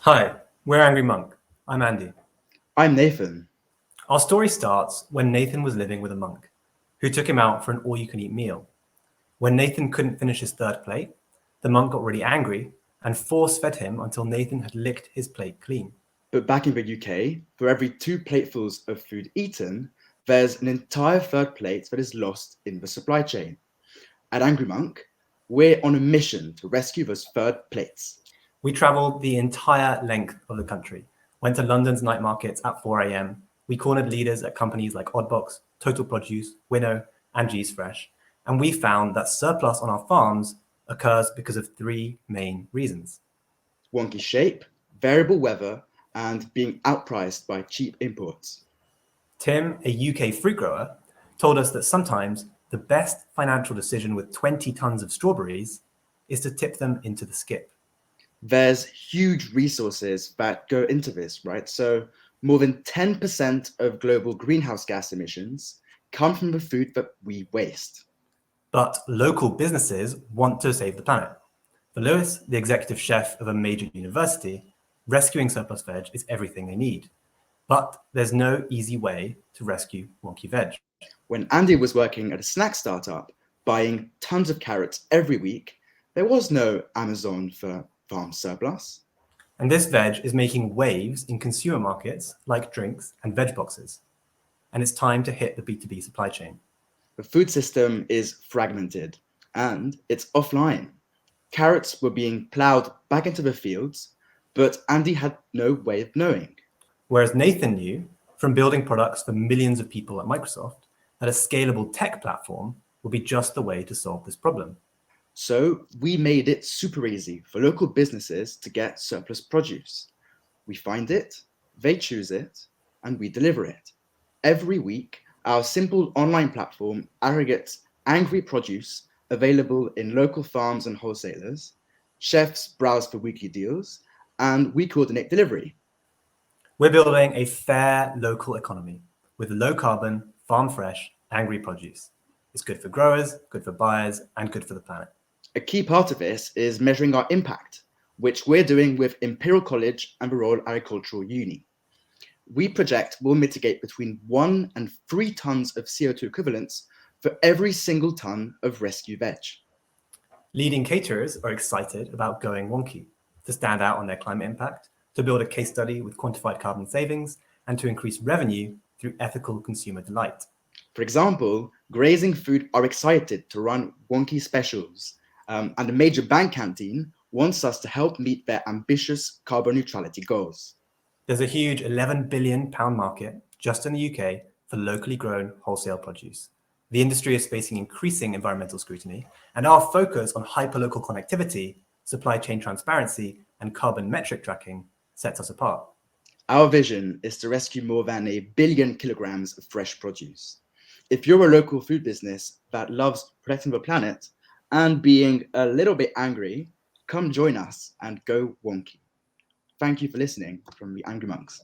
Hi, we're Angry Monk. I'm Andy. I'm Nathan. Our story starts when Nathan was living with a monk who took him out for an all-you-can-eat meal. When Nathan couldn't finish his third plate, the monk got really angry and force-fed him until Nathan had licked his plate clean. But back in the UK, for every 2 platefuls of food eaten, there's an entire third plate that is lost in the supply chain. At Angry Monk, we're on a mission to rescue those third plates. We travelled the entire length of the country, went to London's night markets at 4 a.m. We cornered leaders at companies like Oddbox, Total Produce, Winnow, and G's Fresh, and we found that surplus on our farms occurs because of three main reasons. Wonky shape, variable weather, and being outpriced by cheap imports. Tim, a UK fruit grower, told us that sometimes the best financial decision with 20 tons of strawberries is to tip them into the skip. There's huge resources that go into this, right? So more than 10% of global greenhouse gas emissions come from the food that we waste. But local businesses want to save the planet. For Lewis, the executive chef of a major university, rescuing surplus veg is everything they need. But there's no easy way to rescue wonky veg. When Andy was working at a snack startup, buying tons of carrots every week, there was no Amazon for farm surplus. And this veg is making waves in consumer markets like drinks and veg boxes. And it's time to hit the B2B supply chain. The food system is fragmented and it's offline. Carrots were being ploughed back into the fields, but Andy had no way of knowing. Whereas Nathan knew from building products for millions of people at Microsoft that a scalable tech platform would be just the way to solve this problem. So we made it super easy for local businesses to get surplus produce. We find it, they choose it, and we deliver it. Every week, our simple online platform aggregates angry produce available in local farms and wholesalers. Chefs browse for weekly deals, and we coordinate delivery. We're building a fair local economy with low carbon, farm fresh, angry produce. It's good for growers, good for buyers, and good for the planet. A key part of this is measuring our impact, which we're doing with Imperial College and the Royal Agricultural Uni. We project we'll mitigate between 1 and 3 tons of CO2 equivalents for every single ton of rescue veg. Leading caterers are excited about going wonky to stand out on their climate impact, to build a case study with quantified carbon savings, and to increase revenue through ethical consumer delight. For example, grazing food are excited to run wonky specials, and a major bank canteen wants us to help meet their ambitious carbon neutrality goals. There's a huge £11 billion market just in the UK for locally grown wholesale produce. The industry is facing increasing environmental scrutiny, and our focus on hyperlocal connectivity, supply chain transparency, and carbon metric tracking sets us apart. Our vision is to rescue more than 1 billion kilograms of fresh produce. If you're a local food business that loves protecting the planet and being a little bit angry, come join us and go wonky. Thank you for listening from the Angry Monks.